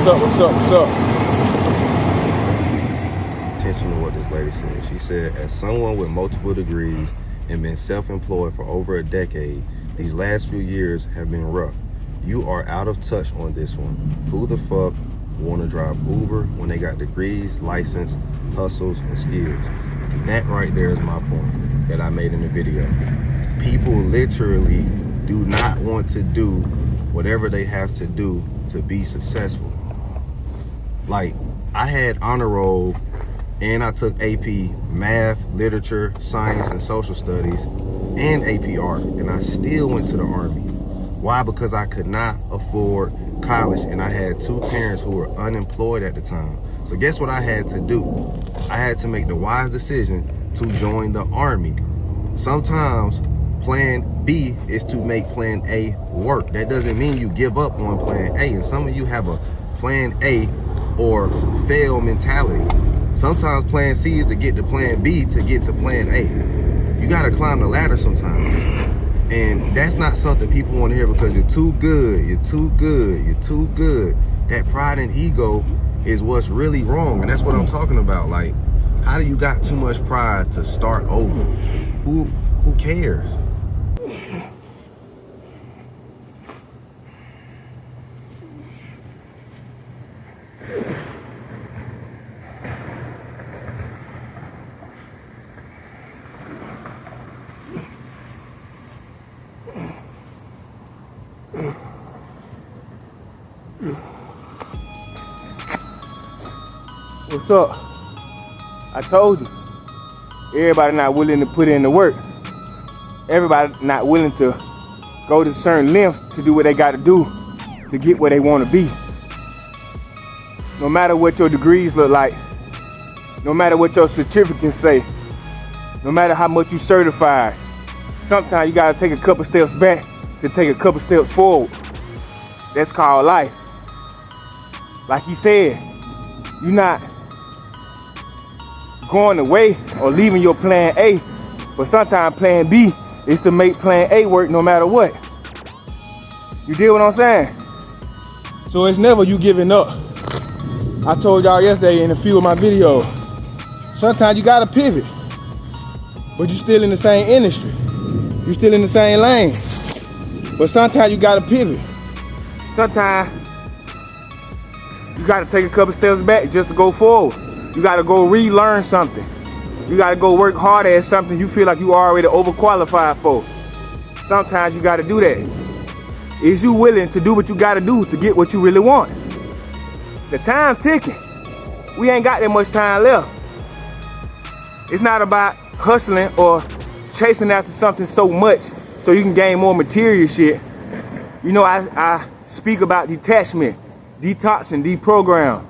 What's up? Attention to what this lady said. She said, as someone with multiple degrees and been self-employed for over a decade, these last few years have been rough. You are out of touch on this one. Who the fuck want to drive Uber when they got degrees, license, hustles, and skills? That right there is my point that I made in the video. People literally do not want to do whatever they have to do to be successful. Like, I had honor roll and I took AP math, literature, science, and social studies, and AP art, and I still went to the Army. Why? Because I could not afford college, and I had two parents who were unemployed at the time. So guess what I had to do? I had to make the wise decision to join the Army. Sometimes plan B is to make plan A work. That doesn't mean you give up on plan A, and some of you have a plan A or fail mentality. Sometimes plan C is to get to plan B to get to plan A. You gotta climb the ladder sometimes. And that's not something people want to hear because you're too good, you're too good, you're too good. That pride and ego is what's really wrong. And that's what I'm talking about. Like, how do you got too much pride to start over? Who cares? What's up? I told you, everybody not willing to put in the work. Everybody not willing to go to certain lengths to do what they got to do to get where they want to be. No matter what your degrees look like, no matter what your certificates say, no matter how much you certified, sometimes you got to take a couple steps back to take a couple steps forward. That's called life. Like he said, you're not going away or leaving your plan A, but sometimes plan B is to make plan A work no matter what. You deal what I'm saying? So it's never you giving up. I told y'all yesterday in a few of my videos, sometimes you gotta pivot, but you're still in the same industry. You're still in the same lane, but sometimes you gotta pivot. Sometimes you gotta take a couple steps back just to go forward. You gotta go relearn something. You gotta go work harder at something you feel like you already overqualified for. Sometimes you gotta do that. Is you willing to do what you gotta do to get what you really want? The time ticking. We ain't got that much time left. It's not about hustling or chasing after something so much so you can gain more material shit. You know, I speak about detachment, detoxing, deprogram.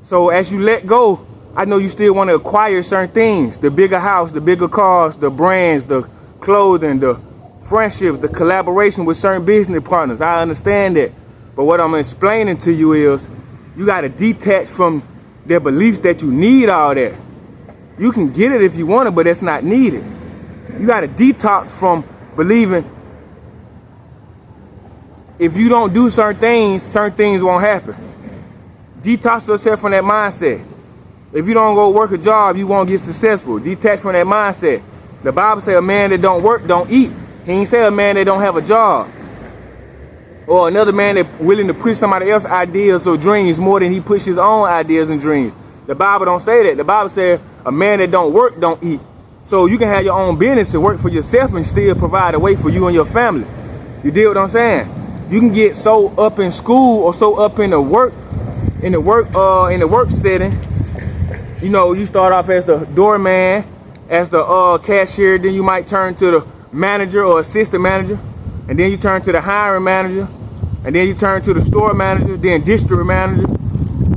So as you let go, I know you still want to acquire certain things, the bigger house, the bigger cars, the brands, the clothing, the friendships, the collaboration with certain business partners. I understand that. But what I'm explaining to you is you got to detach from their beliefs that you need all that. You can get it if you want it, but it's not needed. You got to detox from believing if you don't do certain things won't happen. Detox yourself from that mindset. If you don't go work a job, you won't get successful. Detach from that mindset. The Bible says a man that don't work don't eat. He ain't say a man that don't have a job. Or another man that willing to push somebody else's ideas or dreams more than he push his own ideas and dreams. The Bible don't say that. The Bible says a man that don't work don't eat. So you can have your own business and work for yourself and still provide a way for you and your family. You deal what I'm saying? You can get so up in school or so up in the work setting. You know, you start off as the doorman, as the cashier, then you might turn to the manager or assistant manager, and then you turn to the hiring manager, and then you turn to the store manager, then district manager.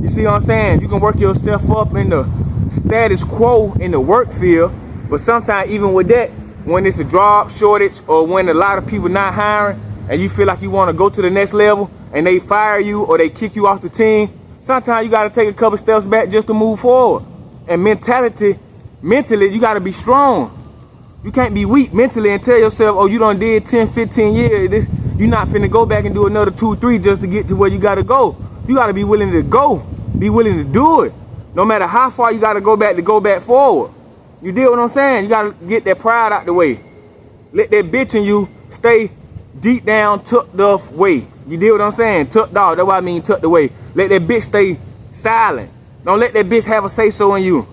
You see what I'm saying? You can work yourself up in the status quo in the work field, but sometimes even with that, when it's a job shortage or when a lot of people not hiring and you feel like you want to go to the next level and they fire you or they kick you off the team, sometimes you got to take a couple steps back just to move forward. And mentally, you got to be strong. You can't be weak mentally and tell yourself, oh, you done did 10, 15 years. You're not finna go back and do another 2, 3 just to get to where you got to go. You gotta be willing to go. Be willing to do it. No matter how far you gotta go back forward. You deal what I'm saying? You gotta get that pride out the way. Let that bitch in you stay deep down, tucked off way. You deal what I'm saying? Tucked off, that's what I mean tucked away. Let that bitch stay silent. Don't let that bitch have a say-so in you.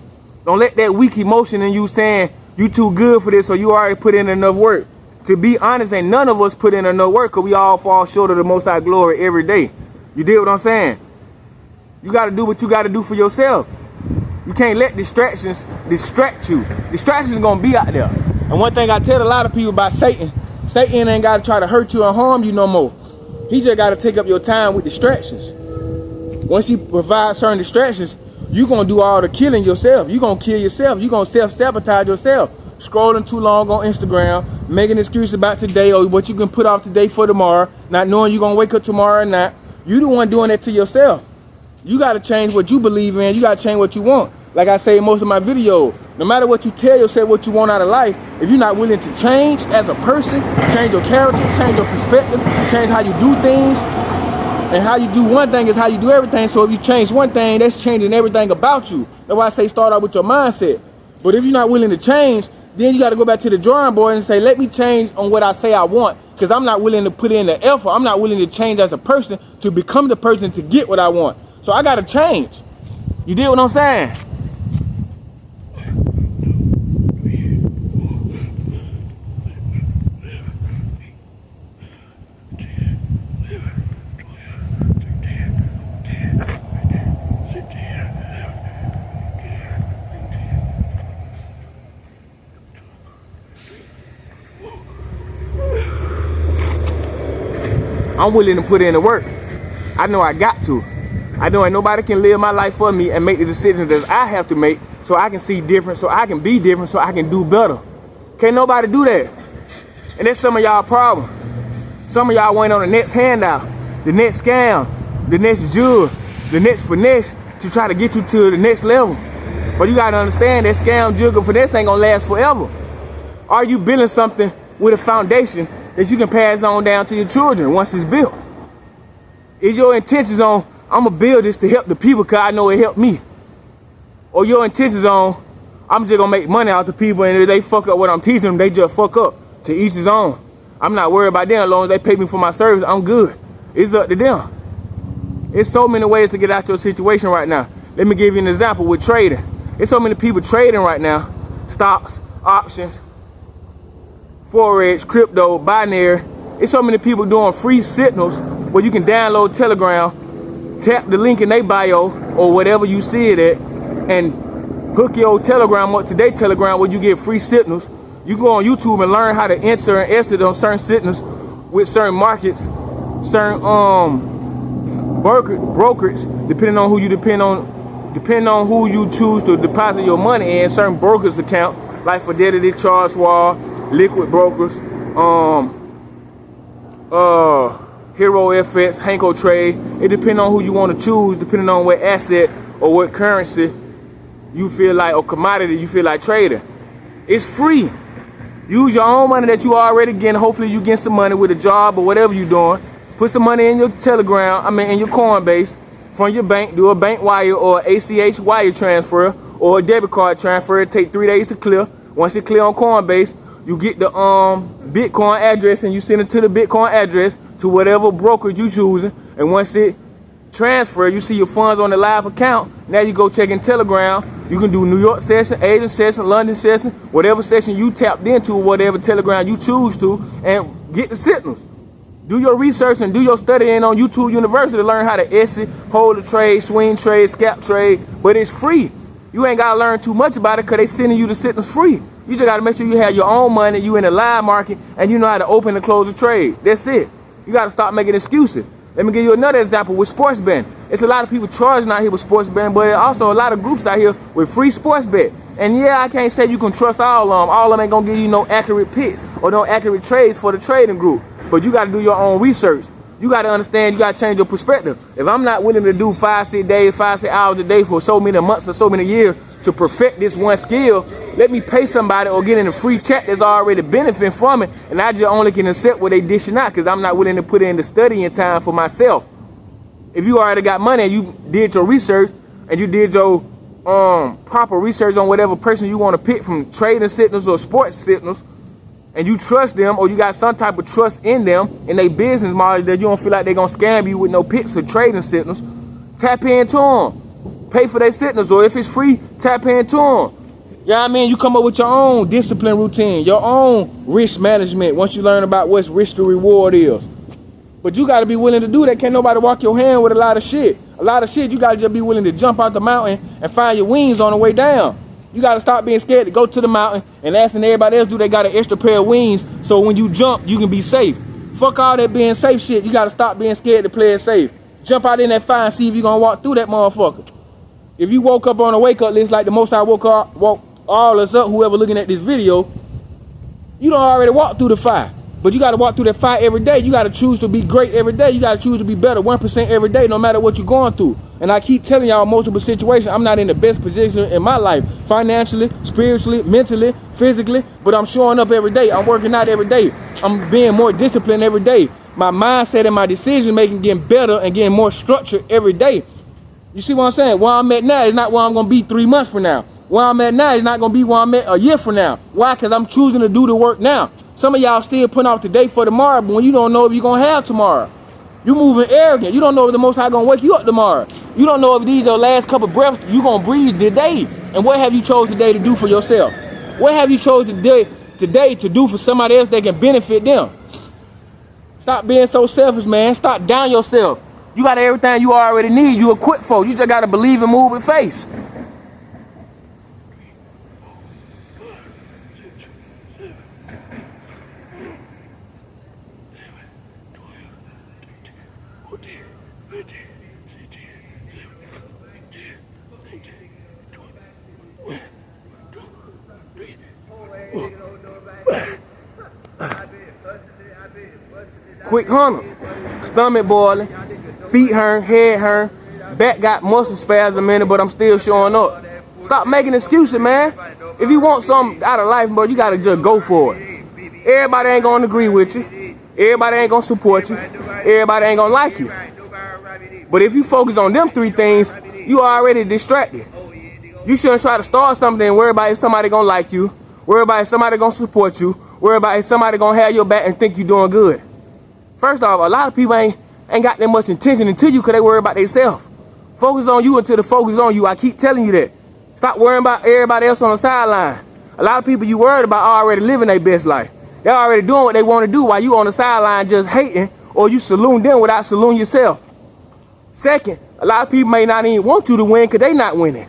Don't let that weak emotion in you saying you too good for this or you already put in enough work. To be honest, ain't none of us put in enough work because we all fall short of the Most High glory every day. You deal what I'm saying? You got to do what you got to do for yourself. You can't let distractions distract you. Distractions are going to be out there. And one thing I tell a lot of people about Satan, Satan ain't got to try to hurt you and harm you no more. He just got to take up your time with distractions. Once he provides certain distractions, you're going to do all the killing yourself. You're going to kill yourself. You're going to self-sabotage yourself. Scrolling too long on Instagram, making excuses about today or what you can put off today for tomorrow, not knowing you're going to wake up tomorrow or not. You the one doing that to yourself. You got to change what you believe in. You got to change what you want. Like I say in most of my videos, no matter what you tell yourself what you want out of life, if you're not willing to change as a person, change your character, change your perspective, change how you do things, and how you do one thing is how you do everything. So if you change one thing, that's changing everything about you. That's why I say start out with your mindset. But if you're not willing to change, then you got to go back to the drawing board and say, let me change on what I say I want. Because I'm not willing to put in the effort. I'm not willing to change as a person to become the person to get what I want. So I got to change. You did what I'm saying? I'm willing to put in the work. I know I got to. I know ain't nobody can live my life for me and make the decisions that I have to make so I can see different, so I can be different, so I can do better. Can't nobody do that. And that's some of y'all problem. Some of y'all went on the next handout, the next scam, the next jewel, the next finesse to try to get you to the next level. But you gotta understand that scam, juggle, finesse ain't gonna last forever. Are you building something with a foundation that you can pass on down to your children once it's built? Is your intentions on, I'm gonna build this to help the people because I know it helped me? Or your intentions on, I'm just gonna make money out the people and if they fuck up what I'm teaching them, they just fuck up. To each his own. I'm not worried about them as long as they pay me for my service, I'm good. It's up to them. There's so many ways to get out your situation right now. Let me give you an example with trading. There's so many people trading right now. Stocks, options, Forex, crypto, binary. There's so many people doing free signals where you can download Telegram, tap the link in their bio or whatever you see it at, and hook your Telegram up to their Telegram where you get free signals. You go on YouTube and learn how to enter and exit on certain signals with certain markets, certain brokers, depending on who you choose to deposit your money in. Certain brokers accounts like Fidelity, Charles Schwab, Liquid Brokers, Hero FX, Hanko Trade. It depends on who you want to choose, depending on what asset or what currency you feel like, or commodity you feel like trading. It's free. Use your own money that you already getting. Hopefully you get some money with a job or whatever you're doing. Put some money in your Telegram, in your Coinbase from your bank. Do a bank wire or ACH wire transfer or a debit card transfer. It take 3 days to clear. Once it clear on Coinbase, you get the Bitcoin address and you send it to the Bitcoin address to whatever broker you choosing. And once it transfer, you see your funds on the live account. Now you go check in Telegram. You can do New York session, Asian session, London session, whatever session you tapped into, whatever Telegram you choose to, and get the signals. Do your research and do your studying on YouTube University to learn how to exit, hold a trade, swing trade, scalp trade, but it's free. You ain't gotta learn too much about it because they sending you the signals free. You just gotta make sure you have your own money, you in the live market, and you know how to open and close a trade. That's it. You gotta stop making excuses. Let me give you another example with sports betting. It's a lot of people charging out here with sports betting, but also a lot of groups out here with free sports bet. And yeah, I can't say you can trust all of them. All of them ain't gonna give you no accurate picks or no accurate trades for the trading group. But you gotta do your own research. You gotta understand, you gotta change your perspective. If I'm not willing to do 5-6 days, 5-6 hours a day for so many months or so many years to perfect this one skill, let me pay somebody or get in a free chat that's already benefiting from it, and I just only can accept what they dishing out because I'm not willing to put in the studying time for myself. If you already got money and you did your research and you did your proper research on whatever person you want to pick from trading signals or sports signals, and you trust them, or you got some type of trust in them in their business model that you don't feel like they're gonna scam you with no picks or trading signals, tap into them. Pay for their signals, or if it's free, tap into them. You know what I mean? You come up with your own discipline routine, your own risk management once you learn about what's risk to reward is. But you gotta be willing to do that. Can't nobody walk your hand with a lot of shit. A lot of shit, you gotta just be willing to jump out the mountain and find your wings on the way down. You gotta stop being scared to go to the mountain and asking everybody else do they got an extra pair of wings so when you jump, you can be safe. Fuck all that being safe shit. You gotta stop being scared to play it safe. Jump out in that fire and see if you're gonna walk through that motherfucker. If you woke up on a wake up list like the Most High woke all us up, whoever looking at this video, you don't already walk through the fire. But you gotta walk through that fire every day. You gotta choose to be great every day. You gotta choose to be better 1% every day, no matter what you're going through. And I keep telling y'all multiple situations, I'm not in the best position in my life, financially, spiritually, mentally, physically, but I'm showing up every day. I'm working out every day. I'm being more disciplined every day. My mindset and my decision making getting better and getting more structured every day. You see what I'm saying? Where I'm at now is not where I'm gonna be 3 months from now. Where I'm at now is not gonna be where I'm at a year from now. Why? Because I'm choosing to do the work now. Some of y'all still putting off today for tomorrow, but when you don't know if you're gonna have tomorrow. You moving arrogant. You don't know if the Most High gonna wake you up tomorrow. You don't know if these are the last couple breaths you gonna breathe today. And what have you chose today to do for yourself? What have you chose today to do for somebody else that can benefit them? Stop being so selfish, man. Stop down yourself. You got everything you already need. You equipped for. You just gotta believe and move with faith. Quick hunter, stomach boiling, feet hurt, head hurt, back got muscle spasm in it, but I'm still showing up. Stop making excuses, man. If you want something out of life, bro, you gotta just go for it. Everybody ain't gonna agree with you. Everybody ain't gonna support you. Everybody ain't gonna like you. But if you focus on them 3 things, you already distracted. You shouldn't try to start something and worry about if somebody gonna like you, worry about if somebody gonna support you, worry about if somebody gonna have your back and think you doing good. First off, a lot of people ain't got that much intention into you because they worry about themselves. Focus on you until the focus on you. I keep telling you that. Stop worrying about everybody else on the sideline. A lot of people you worried about are already living their best life. They're already doing what they want to do while you on the sideline just hating, or you saloon them without saloon yourself. Second, a lot of people may not even want you to win because they not winning.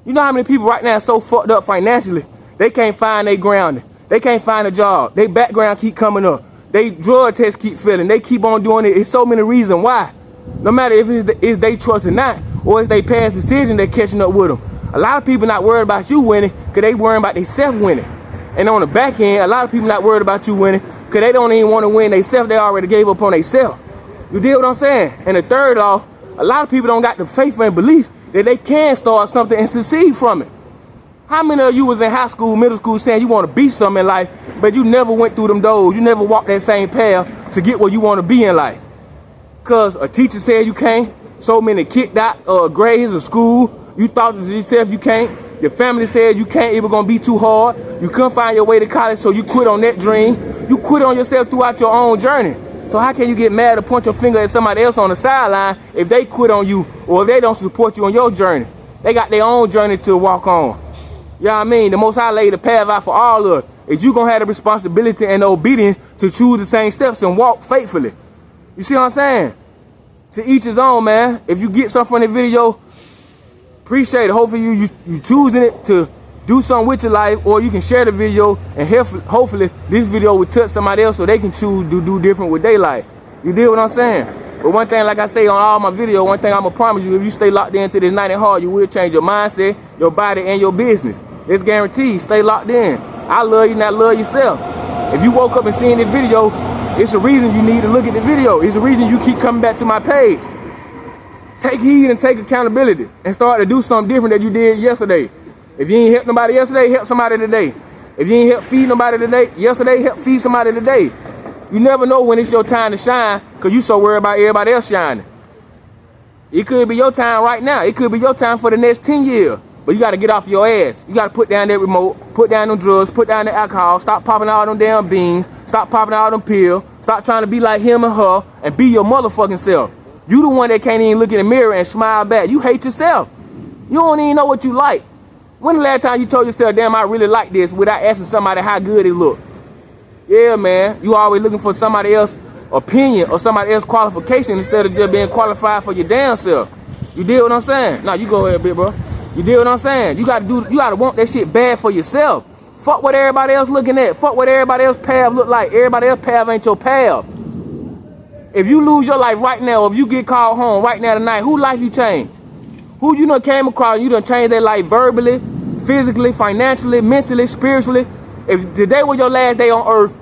You know how many people right now are so fucked up financially, they can't find their grounding. They can't find a job. Their background keep coming up. They drug tests keep failing. They keep on doing it. It's so many reasons why. No matter if it's they trust or not, or it's they past decision they're catching up with them. A lot of people not worried about you winning because they worrying about themselves winning. And on the back end, a lot of people not worried about you winning because they don't even want to win themselves. They already gave up on themselves. You dig what I'm saying? And the third off, a lot of people don't got the faith and belief that they can start something and succeed from it. How many of you was in high school, middle school saying you want to be something in life, but you never went through them doors, you never walked that same path to get where you want to be in life? Because a teacher said you can't, so many kicked out grades of school, you thought to yourself you can't, your family said you can't, it was going to be too hard, you couldn't find your way to college, so you quit on that dream. You quit on yourself throughout your own journey. So how can you get mad or point your finger at somebody else on the sideline if they quit on you or if they don't support you on your journey? They got their own journey to walk on. You know what I mean? The Most High laid the path out for all of us. Is you going to have the responsibility and the obedience to choose the same steps and walk faithfully. You see what I'm saying? To each his own, man. If you get something from the video, appreciate it. Hopefully you choosing it to do something with your life, or you can share the video and hopefully this video will touch somebody else so they can choose to do different with their life. You dig what I'm saying? But one thing, like I say on all my videos, one thing I'm going to promise you, if you stay locked into this night and hard, you will change your mindset, your body, and your business. It's guaranteed. Stay locked in. I love you, not love yourself. If you woke up and seen this video, it's a reason you need to look at the video. It's a reason you keep coming back to my page. Take heed and take accountability and start to do something different than you did yesterday. If you ain't helped nobody yesterday, help somebody today. If you ain't helped feed nobody yesterday, help feed somebody today. You never know when it's your time to shine because you so worried about everybody else shining. It could be your time right now. It could be your time for the next 10 years. But you got to get off your ass. You got to put down that remote, put down them drugs, put down the alcohol, stop popping all them damn beans, stop popping all them pills, stop trying to be like him and her, and be your motherfucking self. You the one that can't even look in the mirror and smile back. You hate yourself. You don't even know what you like. When the last time you told yourself, damn, I really like this, without asking somebody how good it look? Yeah, man. You always looking for somebody else's opinion or somebody else's qualification instead of just being qualified for your damn self. You dig what I'm saying? Nah, you go ahead, big bro. You dig what I'm saying? You gotta want that shit bad for yourself. Fuck what everybody else looking at. Fuck what everybody else path look like. Everybody else path ain't your path. If you lose your life right now, if you get called home right now tonight, who life you change? Who you done came across and you done changed their life verbally, physically, financially, mentally, spiritually? If today was your last day on earth,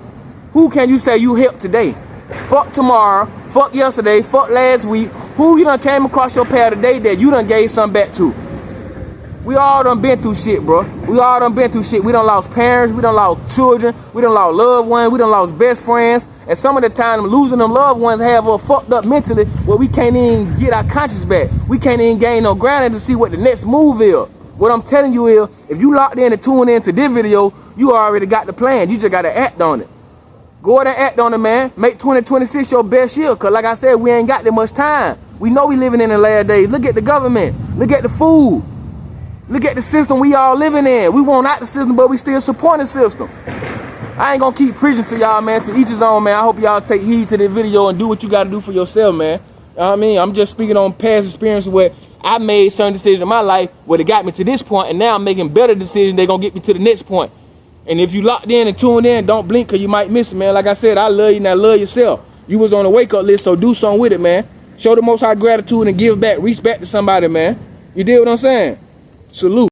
who can you say you helped today? Fuck tomorrow, fuck yesterday, fuck last week. Who you done came across your path today that you done gave something back to? We all done been through shit, bro. We all done been through shit. We done lost parents, we done lost children, we done lost loved ones, we done lost best friends. And some of the time, losing them loved ones have us fucked up mentally where we can't even get our conscience back. We can't even gain no ground to see what the next move is. What I'm telling you is, if you locked in and tuned into this video, you already got the plan. You just got to act on it. Go ahead and act on it, man. Make 2026 your best year. Because like I said, we ain't got that much time. We know we living in the last days. Look at the government. Look at the food. Look at the system we all living in. We want out the system, but we still support the system. I ain't gonna keep preaching to y'all, man. To each his own, man. I hope y'all take heed to this video and do what you gotta do for yourself, man. You know what I mean? I'm just speaking on past experiences where I made certain decisions in my life where they got me to this point, and now I'm making better decisions. They're gonna get me to the next point. And if you locked in and tuned in, don't blink, because you might miss it, man. Like I said, I love you, now love yourself. You was on the wake-up list, so do something with it, man. Show the Most High gratitude and give back. Reach back to somebody, man. You did what I'm saying? Salute.